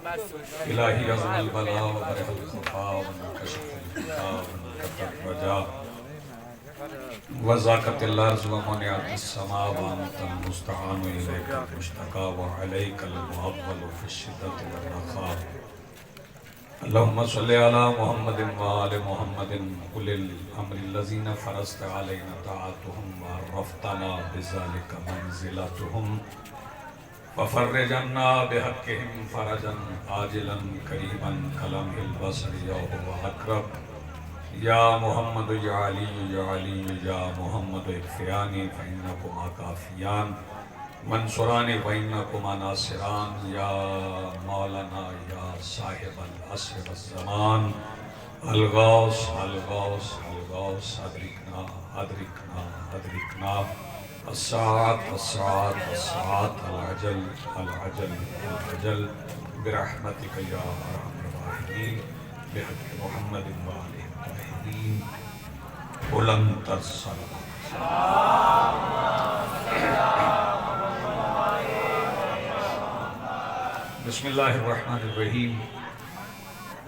इलाही अज़्मल बला व बरहल खफा व मुकशिफुल खफा व मुकद्दर रजा व ज़ाक़तिल अर्ज़ व मुनिअतिस समा व अंतल मुस्तआनु इलैकल मुश्तका व अलैकल मुअव्वलु फ़िश्शिद्दति व रख़ा। अल्लाहुम्मा सल्लि अला मुहम्मदिन व आलि मुहम्मदिन उलिल अम्रि लज़ीना फ़रज़्ता अलैना ताअतुहुम व अर्रफ़तना बिज़ालिका मंज़िलतुहुम फ़फ़र्रिज अन्ना बिहक़्क़िहिम फ़रजन आजिलन करीमन कलमिल बसरि या हुवा अक़रब या मुहम्मद या अली या मुहम्मद इक्फ़ियानी फ़इन्नकुमा काफ़ियान मंसूरानी फ़इन्नकुमा नासिरान या मौलाना या साहिबल अस्र वज़्ज़मान अलगौस अलगौस अलगौस अदरिकना अदरिकना अदरिकना अस्सात अस्सात अस्सात अल-अजल अल-अजल अल-अजल बिरहमतिक या अरहमर राहिमीन बिहक़्क़ि मुहम्मदिन व आलिहि ताहिरीन बुलंद सलात। बिस्मिल्लाहिर्रहमानिर्रहीम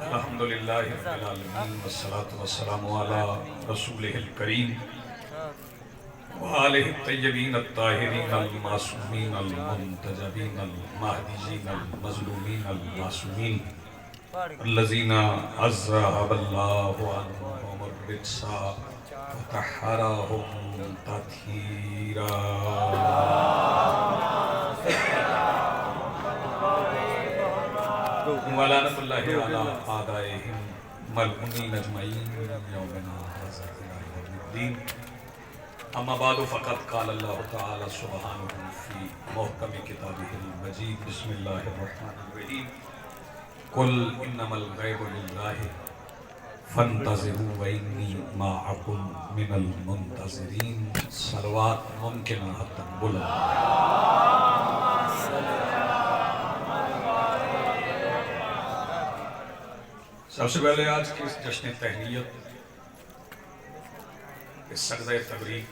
अल्हम्दुलिल्लाहि रब्बिल आलमीन वस्सलातु वस्सलामु अला रसूलिहिल करीम व आलिहि तय्यबीन अत्ताहिरीन अल-मासूमीन अल-मुंतजबीन अल-महदीयीन अल-मज़लूमीन अल-मासूमीन अल्लज़ीना अज़हबल्लाहु अन्हुमुर रिज्सा व तह्हरहुम तत्हीरा। वलानतुल्लाहि अला आदाइहिम मलऊनीन अजमईन यौमना हाज़ा इला यौमिद्दीन। अम्मा बादु फ़क़द क़ाल अल्लाहु तआला सुब्हानहु फ़ी मुहकमि किताबिहिल मजीद। बिस्मिल्लाहिर्रहमानिर्रहीम। कुल इन्नमल ग़ैबु लिल्लाहि फ़ंतज़िरू व इन्नी माअकुम मिनल मुंतज़िरीन। सलवात मुमकिन हद्दन बुलंद। सबसे पहले आज की इस जश्न तहनीयत, इस सजदे तबरीक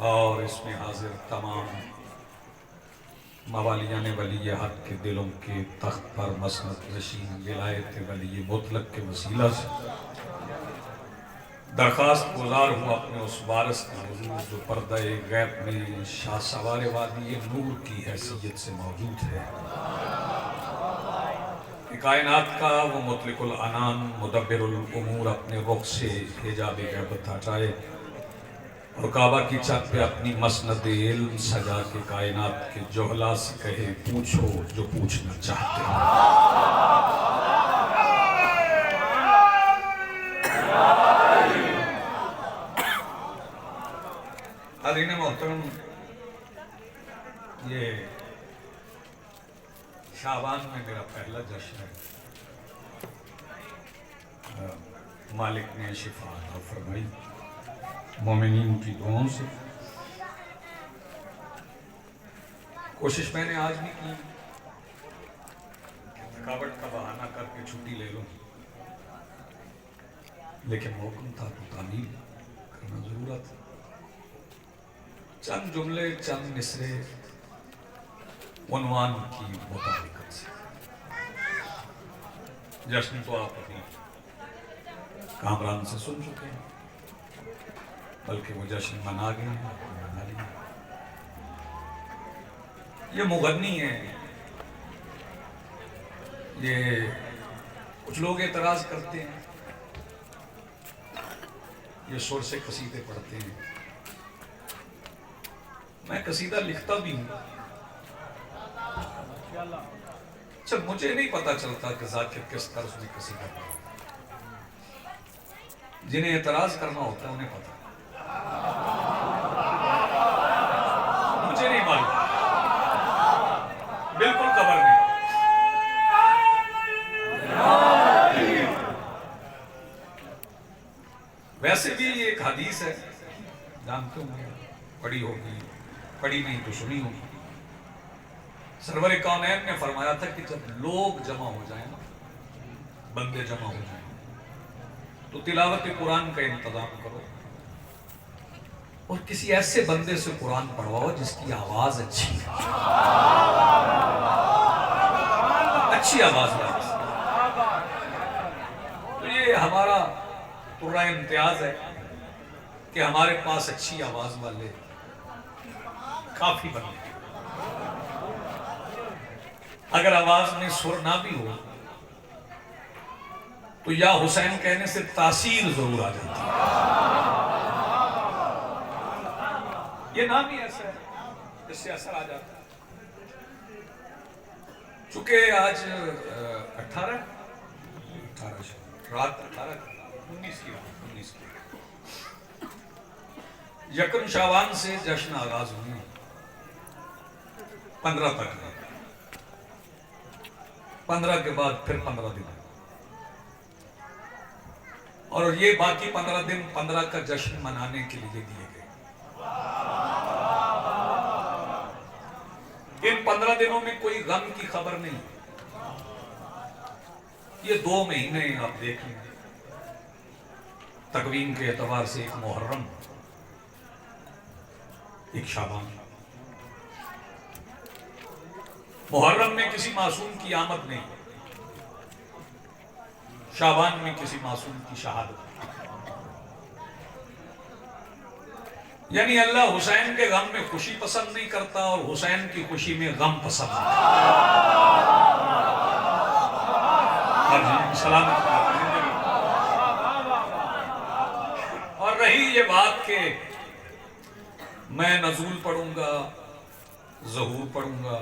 और इसमें हाजिर तमाम मवालियान वली हक के दिलों के तख्त पर मसनद नशीन विलायत वली मुतलक के वसीला से दरख्वास्त गुजार हूँ अपने उस वारिस की हुजूर जो पर्दा गैब में शाह सवार वादी नूर की हैसियत से मौजूद है। कायनात का वो मुतलिकुल अनान मुदब्बिरुल उमूर अपने रुख से हिजाब गैबत हटाए और काबा की छत पे अपनी मसनद इल्म सजा के कायनात के जोहला से कहे पूछो जो पूछना चाहते हो। हाज़रीन मोहतरम, ये शाबान में मेरा पहला जश्न है। मालिक ने शिफा अता फरमाई मोमिनीन की दुआओं से। कोशिश मैंने आज भी की थकावट का बहाना करके छुट्टी ले लूं, लेकिन मौका था तो तामील करना जरूरत। चंद जुमले चंद मिसरे उन्वान की मुताबिकत से। जश्न तो आप अपनी कामरान से सुन चुके हैं, बल्कि वो जश्न मना गए हैं, मना लिए। ये मुगन्नी है। ये कुछ लोग एतराज करते हैं, ये सुर से कसीदे पढ़ते हैं। मैं कसीदा लिखता भी हूं। अच्छा, मुझे नहीं पता चलता कि जाकिर किस तर्ज में कसीदा पढ़ा। जिन्हें एतराज करना होता है उन्हें पता, मुझे नहीं मालूम, बिल्कुल खबर नहीं। वैसे भी ये एक हदीस है, जानते होंगे, पढ़ी होगी, पढ़ी नहीं तो सुनी होगी। सरवर कौनैन ने फरमाया था कि जब लोग जमा हो जाए ना, बंदे जमा हो जाए, तो तिलावत कुरान का इंतजाम करो और किसी ऐसे बंदे से कुरान पढ़वाओ जिसकी आवाज अच्छी है। अच्छी आवाज वाले से। तो ये हमारा पूरा इम्तियाज है कि हमारे पास अच्छी आवाज वाले काफी बने। अगर आवाज में सुर ना भी हो तो या हुसैन कहने से तासीर जरूर आ जाती है। ये नाम ही ऐसा है, इससे असर आ जाता है। चूंकि आज 18 रात 19 की यकम शाबान से जश्न आगाज हुई, 15 तक, 15 के बाद फिर 15 दिन, और ये बाकी 15 दिन 15 का जश्न मनाने के लिए दिए गए। इन 15 दिनों में कोई गम की खबर नहीं। ये 2 महीने आप देख लें, तकवीम के एतबार से एक मुहर्रम, एक शाबान। मुहर्रम में किसी मासूम की आमद नहीं, शाबान में किसी मासूम की शहादत। यानी अल्लाह हुसैन के गम में खुशी पसंद नहीं करता और हुसैन की खुशी में गम पसंद नहीं करता। और रही ये बात कि मैं नजूल पढ़ूंगा, ज़हूर पढ़ूंगा,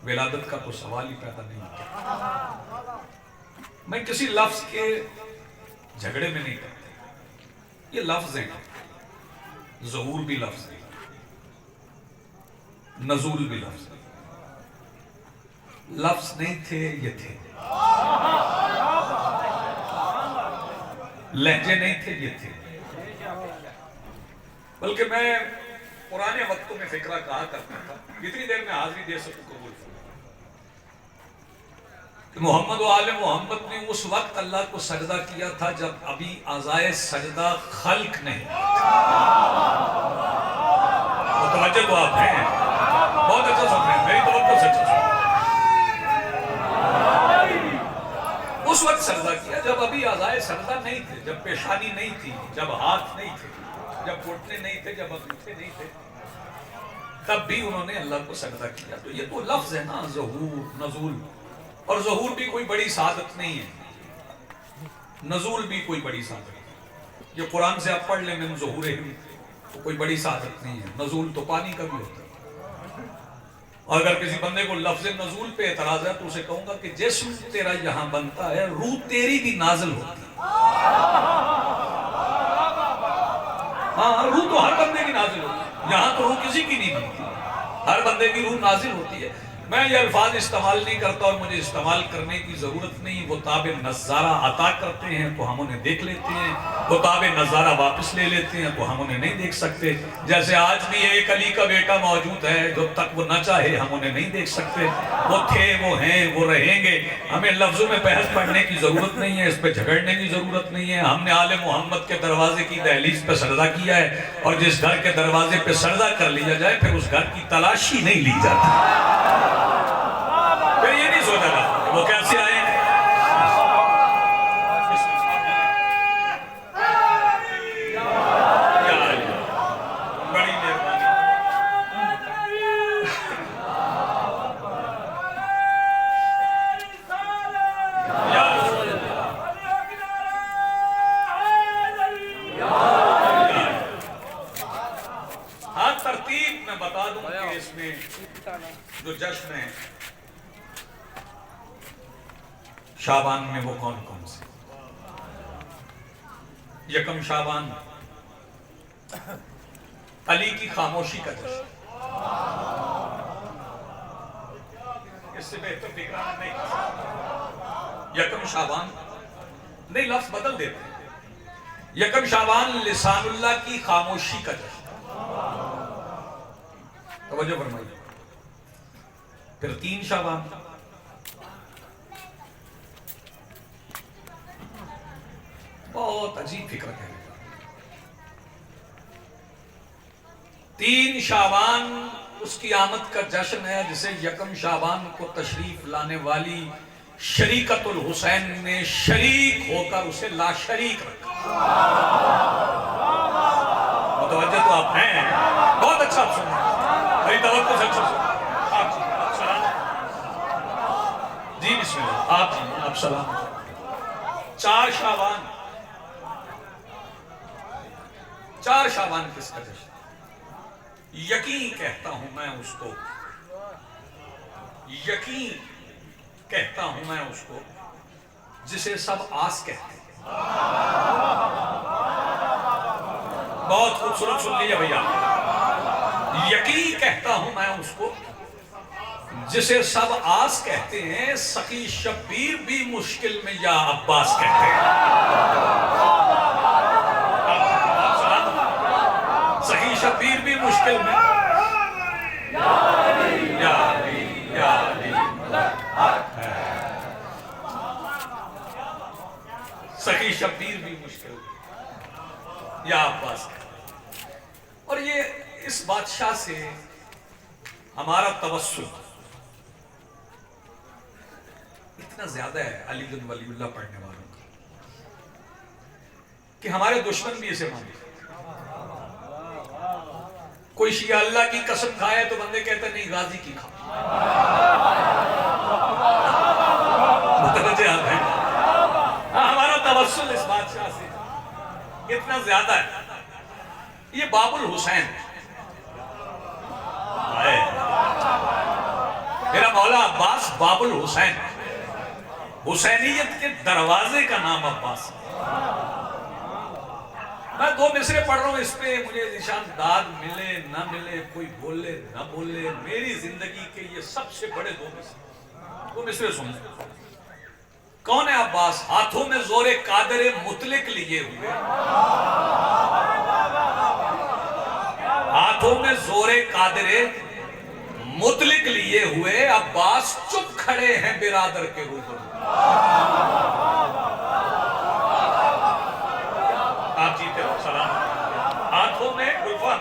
विलादत का तो सवाल ही पैदा नहीं होता। मैं किसी लफ्ज के झगड़े में नहीं करता। ये लफ्ज हैं, ज़हूर भी लफ्ज है, नजूल भी लफ्ज है। लफ्ज नहीं थे, ये थे। लहजे नहीं थे, ये थे। बल्कि मैं पुराने वक्तों में फिक्रा कहा करता था, जितनी देर में हाजिरी दे सकूं कबूल कि मोहम्मद व आले मोहम्मद ने उस वक्त अल्लाह को सजदा किया था जब अभी आज़ाए सजदा खल्क नहीं। मुतवज्जो तो आप हैं, बहुत अच्छा सुन रहे हैं, मेरी तवज्जो से अच्छा सुन। उस वक्त सजदा किया जब अभी आज़ाए सजदा नहीं थे, जब पेशानी नहीं थी, जब हाथ नहीं थे, जब घुटने नहीं थे, जब अंगूठे नहीं थे, तब भी उन्होंने अल्लाह को सजदा किया। तो ये तो लफ्ज है ना, ज़हूर, नज़ूल। और ज़हूर भी कोई बड़ी सादत नहीं है, नज़ूल भी कोई बड़ी सादत नहीं। ये कुरान से आप पढ़ लें, मैं ज़हूर तो कोई बड़ी सादत नहीं है। नज़ूल तो पानी का भी होता है। और अगर किसी बंदे को लफ्ज़ नज़ूल पे एतराज है तो उसे कहूंगा कि जिस्म तेरा यहां बनता है, रूह तेरी भी नाजिल होती है। हाँ, रूह तो हर बंदे की नाजिल होती है, यहां तो रूह किसी की नहीं बनती, हर बंदे की रूह नाजिल होती है। मैं ये अल्फाज इस्तेमाल नहीं करता और मुझे इस्तेमाल करने की ज़रूरत नहीं। वो ताबे नज़ारा अता करते हैं तो हम उन्हें देख लेते हैं, वो ताबे नज़ारा वापस ले लेते हैं तो हम उन्हें नहीं देख सकते। जैसे आज भी एक अली का बेटा मौजूद है, जब तक वो न चाहे हम उन्हें नहीं देख सकते। वो थे, वो हैं, वो रहेंगे। हमें लफ्ज़ों में बहस पढ़ने की ज़रूरत नहीं है, इस पर झगड़ने की ज़रूरत नहीं है। हमने आले मोहम्मद के दरवाजे की दहलीज पर सजदा किया है, और जिस घर के दरवाजे पर सजदा कर लिया जाए फिर उस घर की तलाशी नहीं ली जाती। फिर ये नहीं सोचा था वो कैसे आए। बड़ी मेहरबानी। हाँ, तरतीब मैं बता दूं कि इसमें जो जश्न है शाबान में वो कौन कौन से। यकम शाबान अली की खामोशी का जश्न, इससे बेहतर फिक्रा नहीं कर सकता। यकम शाबान नहीं, लफ्ज बदल देते हैं। यकम शाबान लिसानुल्लाह की खामोशी का जश्न, तवज्जो फरमाइए। फिर 3 शाबान बहुत अजीब फिक्र है। 3 शाबान उसकी आमद का जश्न है, जिसे यकम शाबान को तशरीफ लाने वाली शरीकतुल हुसैन ने शरीक होकर उसे लाशरीक रखा। मुतवज्जह तो आप हैं, बहुत अच्छा आप सुन, मेरी तवज्जो से अच्छा सुन। आप सलाम जी, बिस्मिल्लाह। आप सलाम। 4 शाबान, 4 शाबान किसका जश्न? यकीन कहता हूं मैं उसको, यकीन कहता हूं मैं उसको जिसे सब आस कहते हैं। बहुत खूबसूरत सुन लिया भैया। यकीन कहता हूं मैं उसको जिसे सब आस कहते हैं। सखी शब्बीर भी मुश्किल में या अब्बास कहते हैं। सखी शब्बीर भी मुश्किल में सखी शब्बीर भी मुश्किल या अब्बास। और ये इस बादशाह से हमारा तवस्सुल इतना ज्यादा है अली बिन वलीउल्लाह पढ़ने वालों का कि हमारे दुश्मन भी इसे मानते। कोई शिया अल्लाह की कसम खाए तो बंदे कहते नहीं गाजी की खा। हमारा तवस्सुल इस बादशाह से इतना ज्यादा है। ये बाबुल हुसैन, मेरा मौला अब्बास बाबुल हुसैन, हुसैनियत के दरवाजे का नाम अब्बास। मैं 2 मिसरे पढ़ रहा हूं, इस पे मुझे निशान दाद मिले ना मिले, कोई बोले ना बोले, मेरी जिंदगी के ये सबसे बड़े 2 मिसरे। 2 मिसरे सुन। कौन है अब्बास? हाथों में जोरे कादरे मुतलिक लिए हुए, हाथों में जोरे कादरे मुतलिक लिए हुए अब्बास चुप खड़े हैं बिरादर के रूबरू। आप जीते हो, सलाम। हाथों में गुलफन,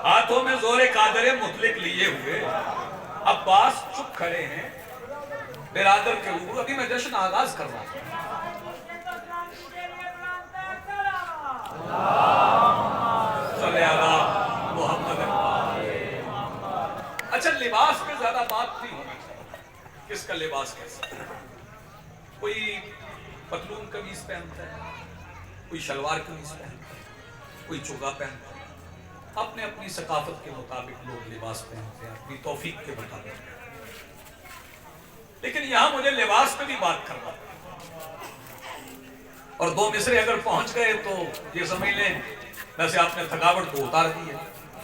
हाथों में जोरे कादरे मुतलिक लिए हुए अब्बास चुप खड़े हैं बिरादर के रूबरू। अभी मैं जश्न आगाज कर रहा हूं। अच्छा, लिबास पे ज्यादा बात नहीं होनी चाहिए। किसका लिबास कैसा? कोई पतलून कमीज पहनता है, कोई शलवार कमीज पहनता है, कोई चोगा पहनता है। अपने अपनी सकाफत के मुताबिक लोग लिबास पहनते हैं, अपनी तौफीक के मुताबिक। लेकिन यहां मुझे लिबास पे भी बात करना है। और 2 मिसरे अगर पहुंच गए तो ये समझ लें वैसे आपने थकावट को उतार दी है।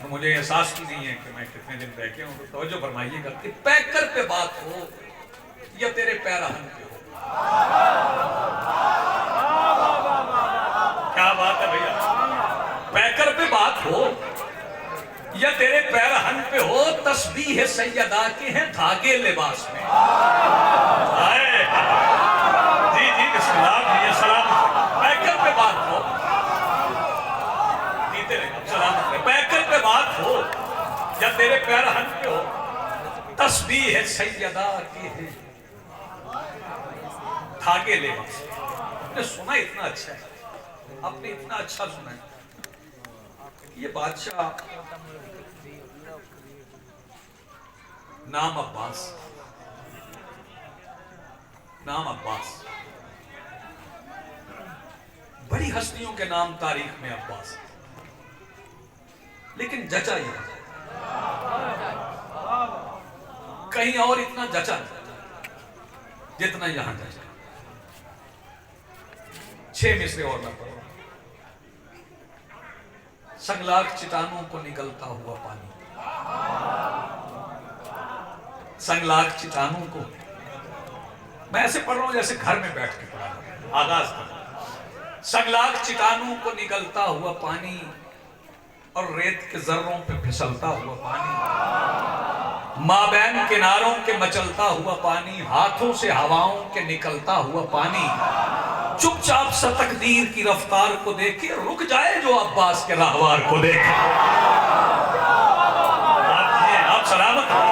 तो मुझे एहसास भी नहीं है कि मैं कितने दिन रह के हूं। तो तवज्जो फरमाइएगा कि पैकर पे बात हो या तेरे पैराहन पे हो। क्या बात है भैया? पैकर पे बात हो या तेरे पैराहन पे हो, तस्बीह सैयदा के हैं धागे लिबास में। जी जी, बिस्मिल्लाह, सलाम। पैकर पे बात हो, जीते रहे, सलाम। पैकर पे बात हो या तेरे पैराहन पे हो, तस्बीह सैयदा के हैं धागे लिबास। आपने सुना इतना अच्छा है, आपने इतना अच्छा सुना है। ये बादशाह नाम अब्बास, नाम अब्बास। बड़ी हस्तियों के नाम तारीख में अब्बास, लेकिन जचा ये कहीं और इतना जचा जितना यहां जचा। 6 मिसरे और मैं पढ़ूं। संगलाख चिटानों को निकलता हुआ पानी, संगलाख चिटानों को। मैं ऐसे पढ़ रहा हूं जैसे घर में बैठ के पढ़ा रहा हूं। आगाज कर। संगलाख चिटानों को निकलता हुआ पानी और रेत के जर्रों पे फिसलता हुआ पानी, माबैन किनारों के मचलता हुआ पानी, हाथों से हवाओं के निकलता हुआ पानी, चुपचाप सा तकदीर की रफ्तार को देखे रुक जाए जो अब्बास के राहवार को देखे। आप सलामत हो,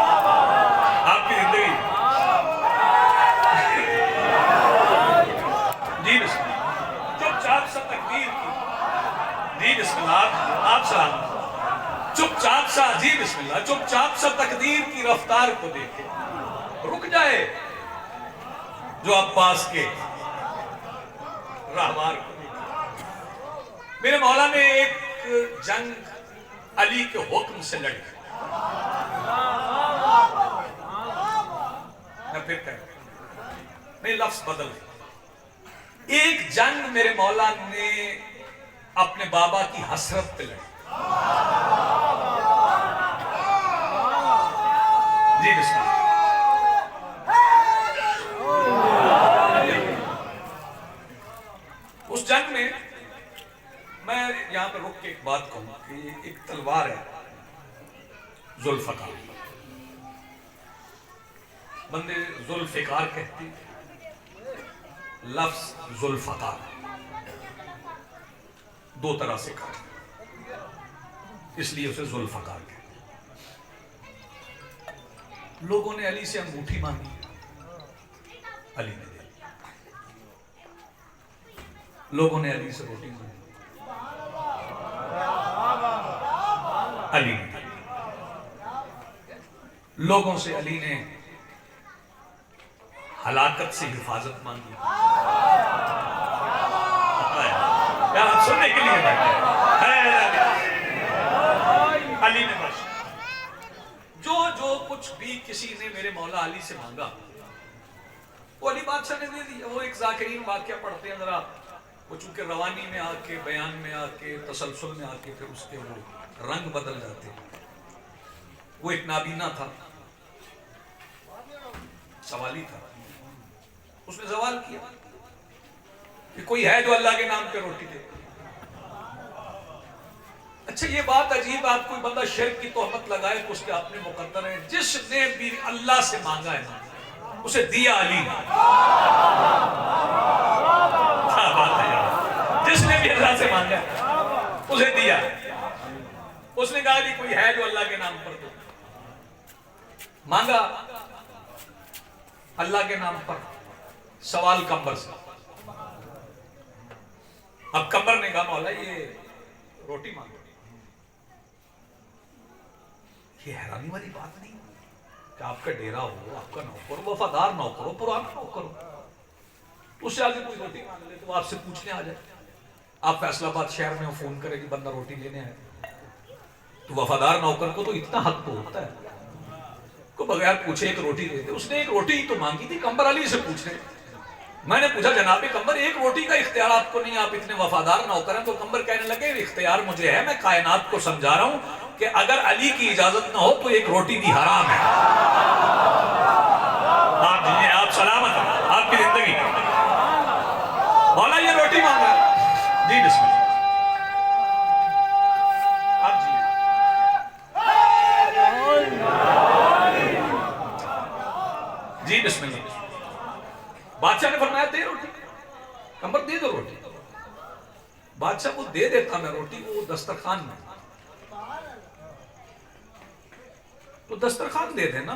आपकी जिंदगी तकदीर की रफ्तार को देखे, रुक जाए जो अब्बास के रहवार को देखे। मेरे मौला ने एक जंग अली के हुक्म से लड़ी। मैं फिर कह मैं लफ्ज बदल, एक जंग मेरे मौला ने अपने बाबा की हसरत पे लड़ी। जी बिस्मिल्लाह। उस जंग में मैं यहां पर रुक के एक बात कहूं कि एक तलवार है जुल्फकार, बंदे जुल्फिकार कहती, लफ्ज जुल्फकार दो तरह से कहा, इसलिए उसे जुल्फकार कहते। लोगों ने अली से अंगूठी मांगी, अली ने दे दी। लोगों ने अली से रोटी मांगी, अली ने दी। लोगों से अली ने हलाकत से हिफाजत मांगी। आप सुनने के लिए बैठे, अली ने बख्शा। जो कुछ भी किसी ने मेरे मौला अली से मांगा वो अली बादशाह ने दे दिया। वो एक ज़ाकिरीन वाक़या पढ़ते हैं जरा, वो चूंकि रवानी में आके, बयान में आके, तसलसल में आके फिर उसके वो रंग बदल जाते हैं। वो एक नाबीना था, सवाली था, उसने सवाल किया कि कोई है जो अल्लाह के नाम पे रोटी दे। अच्छा ये बात अजीब, आप कोई बंदा शिर्क की तोहमत लगाए तो उसके अपने मुकद्दर है। जिसने भी अल्लाह से मांगा है ना उसे दिया अली ने। क्या बात है यार, जिसने भी अल्लाह से मांगा उसे दिया। उसने कहा कि कोई है जो अल्लाह के नाम पर दे। मांगा अल्लाह के नाम पर, सवाल कंबर से। अब कंबर ने कहा मौला ये रोटी मांगो। ये हैरानी वाली बात नहीं कि आपका डेरा हो, आपका नौकर, वफादार नौकर हो, पुराना नौकर हो, उससे आगे कोई रोटी मांग ले तो आपसे पूछने आ जाए। आप फैसलाबाद शहर में फोन करें कि बंदा रोटी लेने आए, तो वफादार नौकर को तो इतना हक तो होता है को बगैर पूछे एक रोटी दे दे। उसने एक रोटी तो मांगी थी, कंबर अली से पूछने। मैंने पूछा जनाबे कंबर एक रोटी का इख्तियार आपको नहीं, आप इतने वफादार नौकर हैं? तो कंबर कहने लगे इख्तियार मुझे है, मैं कायनात को समझा रहा हूं कि अगर अली की इजाजत ना हो तो एक रोटी भी हराम है। आप जिए, आप सलामत हैं, आपकी जिंदगी। मौला ये रोटी मांग रहा है। जी बिस्मिल्लाह, आप जी। जी बिस्मिल्लाह। बादशाह ने फरमाया दे रोटी। कंबर दे दो रोटी। बादशाह को दे देता मैं रोटी, वो दस्तरखान में, तो दस्तरखान दे देना।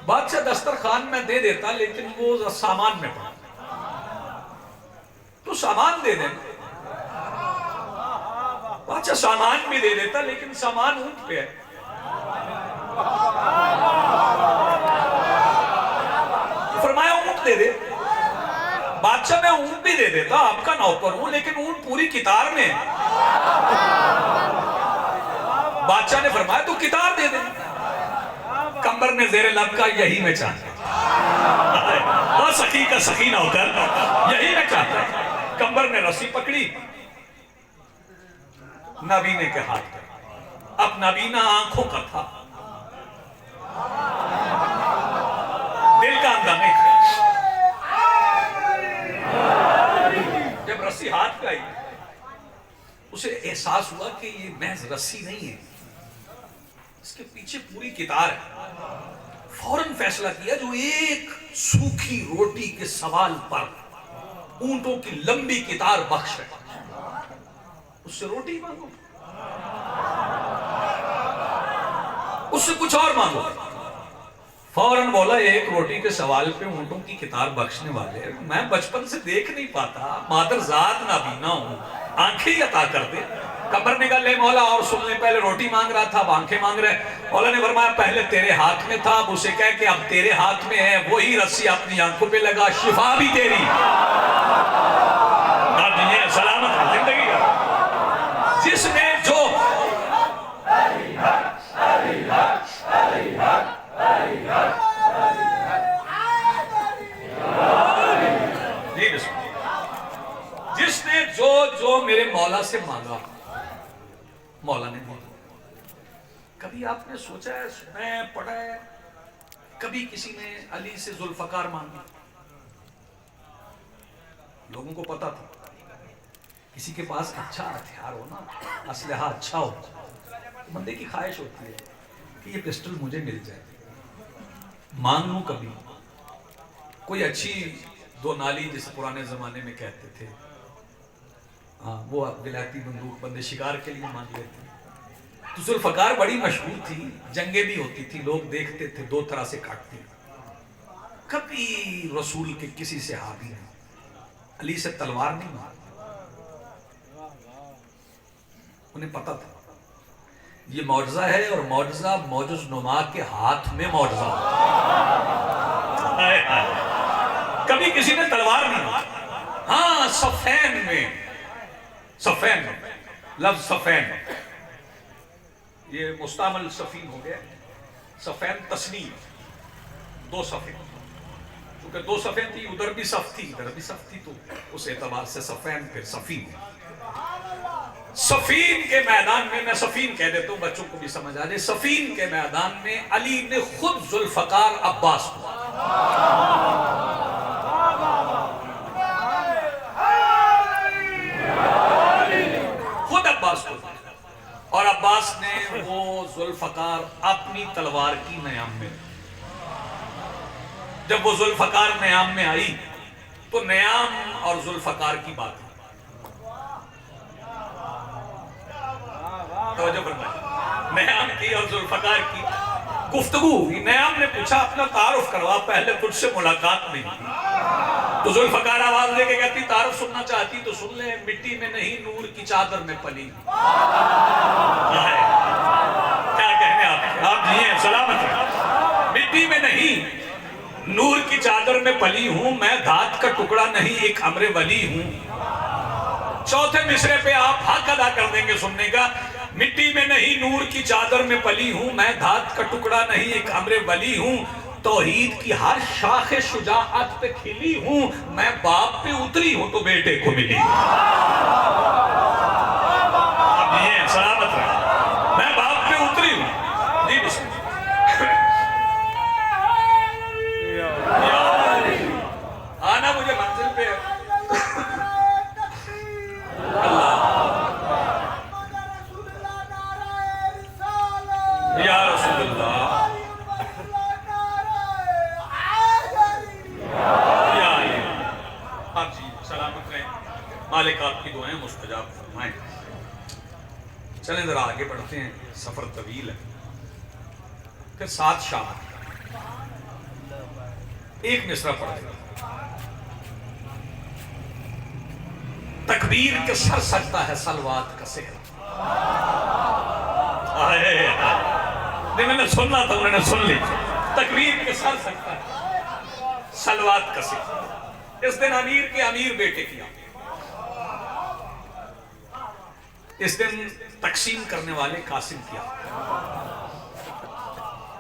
बादशाह दस्तरखान में दे देता, लेकिन वो सामान में पड़ा, तो सामान दे देना। बादशाह सामान भी दे देता, लेकिन सामान ऊंट पे है। फरमाया ऊंट दे दे। बादशाह मैं ऊंट भी दे देता, आपका नौकर हूं, लेकिन ऊंट पूरी कितार में है। बादशाह ने फरमाया तो कितार दे दे। कंबर ने जेरे लब का यही मैं चाहता, और सखी का सखी नौकर यही मैं चाहता। कंबर ने रस्सी पकड़ी, नबीने के हाथ पे। अब नबीना आंखों का था, दिल का अंधा नहीं था। जब रस्सी हाथ पे आई उसे एहसास हुआ कि ये महज रस्सी नहीं है, इसके पीछे पूरी कितार है। फौरन फैसला किया जो एक सूखी रोटी के सवाल पर ऊंटों की लंबी कितार बख्श है, उससे रोटी मांगो, उससे कुछ और मांगो। फौरन बोला एक रोटी के सवाल पे ऊंटों की कितार बख्शने वाले, मैं बचपन से देख नहीं पाता, मादर जात नाबीना हूं, आंखें ही अता कर दे। कब्र निकाल ले मौला और सुन ले, पहले रोटी मांग रहा था, अब आंखें मांग रहे। मौला ने फरमाया पहले तेरे हाथ में था, अब उसे कह के अब तेरे हाथ में है, वही रस्सी अपनी आंखों पे लगा, शिफा भी तेरी। अब ये सलामत है जिंदगी का। जिसने जो जिसने जो जो मेरे मौला से मांगा मौला ने दिया। कभी आपने सोचा है, सुना है, पढ़ा है, कभी किसी ने अली से जुल्फकार मांगी? लोगों को पता था किसी के पास अच्छा हथियार हो ना, असलहा अच्छा हो, तो बंदे की ख्वाहिश होती है कि ये पिस्टल मुझे मिल जाए, मांग लूं कभी। कोई अच्छी दो नाली जिसे पुराने जमाने में कहते थे, हाँ वो विलायती बंदूक बंदे शिकार के लिए मांग लेते। तो जुल्फकार बड़ी मशहूर थी, जंगे भी होती थी, लोग देखते थे, दो तरह से काटती। कभी रसूल के किसी से हावी नहीं, अली से तलवार नहीं मारी। उन्हें पता था ये मौजज़ा है, और मौजज़ा मौजूज नुमा के हाथ में मौजज़ा। कभी किसी ने तलवार नहीं मारी। हाँ सफैन में, सफैन लफ्ज सफैन ये मुस्तामल सफीन हो गया, सफैन तस्नीम, दो सफेद, क्योंकि दो सफेद थी, उधर भी सफ थी इधर भी सफ थी, तो उस एतबार से सफैन फिर सफीन। सफीन के मैदान में, मैं सफीन कह देता हूं बच्चों को भी समझ आ जाए, सफीन के मैदान में अली ने खुद जुल्फकार अब्बास को, खुद अब्बास को, और अब्बास ने वो जुल्फकार अपनी तलवार की नयाम में, जब वो जुल्फकार नयाम में आई तो नयाम और जुल्फकार की बात है, नयाम की और जुल्फकार की गुफ्तगू हुई। नयाम ने पूछा अपना तारुफ करवा, पहले तुझसे मुलाकात नहीं की। तो जुल्फकार आवाज लेके कहती तारुफ सुनना चाहती तो सुन ले, मिट्टी में नहीं नूर की चादर में पली। क्या कहने आप जिए सलामत है। मिट्टी में नहीं नूर की चादर में पली हूं, मैं धात का टुकड़ा नहीं एक अमरे वली हूं। चौथे मिसरे पे आप हक अदा कर देंगे सुनने का। मिट्टी में नहीं नूर की चादर में पली हूं, मैं धात का टुकड़ा नहीं एक अमरे वली हूं। तौहीद की हर शाखे शुजाअत पे खिली हूं, मैं बाप पे उतरी हूं तो बेटे को मिली। अब ये सलामत रहे, मैं बाप पे उतरी हूं। जी बिस्मिल्लाह। आना मुझे मंजिल पे अल्लाह या रसूलुल्लाह या आप जी सलामत रहें, मालिक आपकी दुआएं मुस्तजाब फरमाएं। चलें जरा आगे बढ़ते हैं, सफर तवील है। फिर 7 शाम एक मिसरा पढ़ेगा, तकबीर के सर सकता है सलवात का सेहरा। मैंने सुनना था, उन्होंने सुन ली। तकबीर के सर सकता है सलवात का सेहरा। इस दिन अमीर के अमीर बेटे किया, इस दिन तकसीम करने वाले कासिम किया,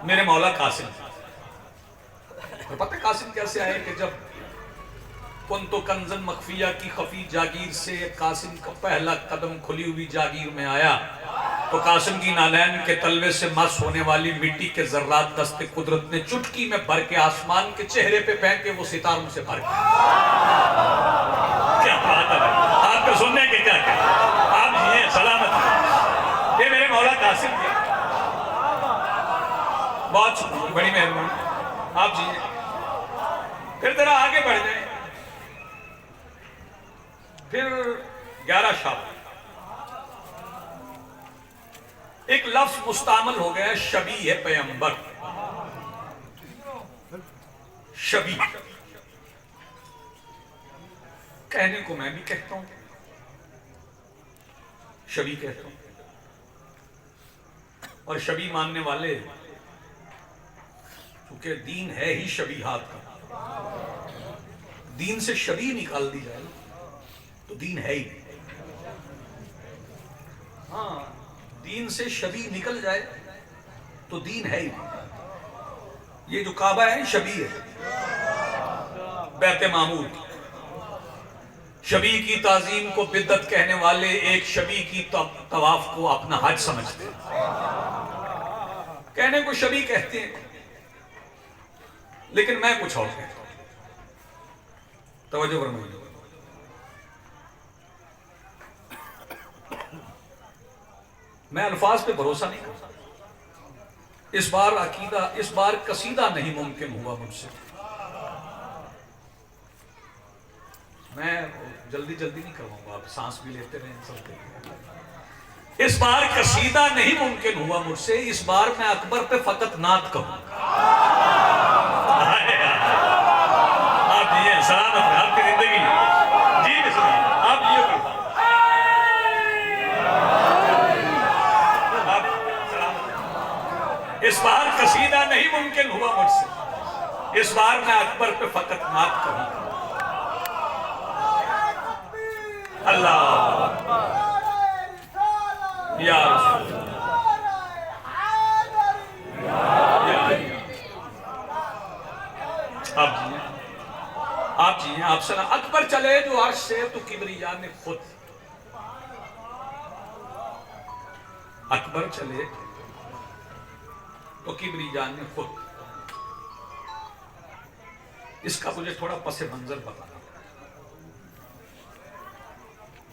मेरे मौला कासिम। और पता है कासिम कैसे आए कि जब कुंतो कंजन मखफिया की खफी जागीर से कासिम का पहला कदम खुली हुई जागीर में आया तो कासिम की नालैन के तलवे से मस होने वाली मिट्टी के जर्रात दस्ते कुदरत ने चुटकी में भर के आसमान के चेहरे पे फेंके, वो सितारों से भर के। क्या बात है आपको सुनने के, क्या क्या आप ये सलामत। ये मेरे मौला कासिम के, बहुत बड़ी मेहरबानी आप जी। फिर जरा आगे बढ़ जाए, फिर 11 शाम एक लफ्ज मुस्तामल हो गया, शबी है पैगंबर। शबी कहने को मैं भी कहता हूं, शबी कहता हूं। और शबी मानने वाले, क्योंकि दीन है ही शबीहात का, दीन से शबी निकाल दी जाए तो दीन है ही। हाँ, दीन से शबी निकल जाए तो दीन है ही। ये जो काबा है शबी है, बैत मामूर। शबी की ताजीम को बिद्दत कहने वाले एक शबी की तवाफ को अपना हज समझते हैं। कहने को शबी कहते हैं, लेकिन मैं कुछ और कहता हूं। तवज्जो फरमाइए। मैं अल्फाज पे भरोसा नहीं करता। इस बार अकीदा, इस बार कसीदा नहीं मुमकिन हुआ मुझसे। मैं जल्दी जल्दी नहीं करवाऊंगा, आप सांस भी लेते रहें, चलते रहें। इस बार कसीदा नहीं मुमकिन हुआ मुझसे। इस बार मैं अकबर पे फकत नात कहूंगा। आप ये सलामत है आपकी जिंदगी जी, आप ये इस बार कसीदा नहीं मुमकिन हुआ मुझसे। इस बार मैं अकबर पे फकत नात कहूंगा। अल्लाह या आप जिए आप सलाम। अकबर चले जो अर्श से तो किबरिया ने खुद, अकबर चले तो किबरिया ने खुद। इसका मुझे थोड़ा पसे मंजर बताना,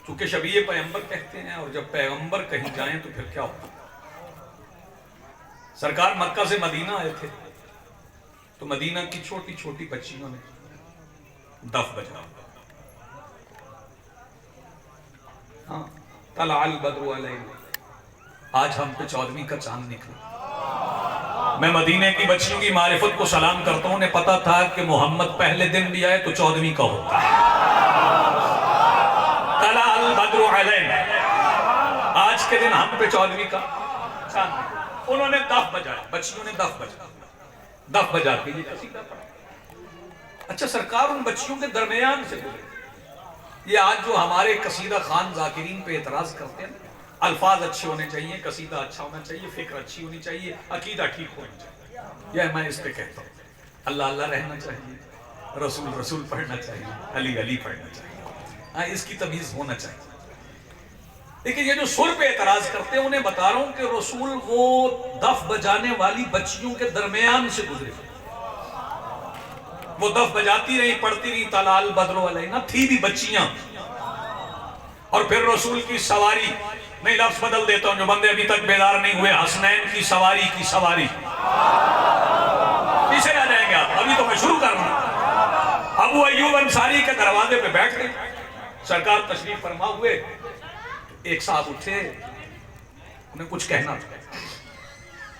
चूंकि शबीए पैगंबर कहते हैं, और जब पैगंबर कहीं जाएं तो फिर क्या होता। सरकार मक्का से मदीना आए थे तो मदीना की छोटी छोटी बच्चियों ने दफ बजा। हाँ, तलाल बद्रु अलैना, आज हम पे 14वीं का चांद निकला। मैं मदीने की बच्चियों की मारिफत को सलाम करता हूं। उन्हें पता था कि मोहम्मद पहले दिन भी आए तो 14वीं का होता है। तलाल बद्रु अलैना, आज के दिन हम पे 14वीं का चांद। उन्होंने दफ बजाया, बच्चियों ने दफ बजाया। दफ बजा के ये कसीदा पढ़ा। अच्छा, सरकार उन बच्चियों के दरमियान से बोले। ये आज जो हमारे कसीदा खान जाकिरीन पे एतराज करते हैं, अल्फाज अच्छे होने चाहिए, कसीदा अच्छा होना चाहिए, फिक्र अच्छी होनी चाहिए, अकीदा ठीक होना चाहिए, यह मैं इस पे कहता हूँ। अल्लाह अल्लाह रहना चाहिए, रसूल रसूल पढ़ना चाहिए, अली अली पढ़ना चाहिए। हाँ, इसकी तमीज होना चाहिए। लेकिन ये जो सुर पे एतराज करते हैं, उन्हें बता रहा हूं कि रसूल वो दफ बजाने वाली बच्चियों के दरमियान से गुजरे। वो दफ बजाती रही, पढ़ती रही, तलाल बद्रो अलैना, थी भी बच्चियां। और फिर रसूल की सवारी, नहीं लफ्ज बदल देता हूं, जो बंदे अभी तक बेदार नहीं हुए, हसनैन की सवारी की सवारी। पीछे आ जाएंगे आप, अभी तो मैं शुरू कर रहा हूं। अबू अय्यूब अंसारी के दरवाजे पे बैठ गए, सरकार तशरीफ फरमा हुए। एक साहब उठे, उन्हें कुछ कहना था।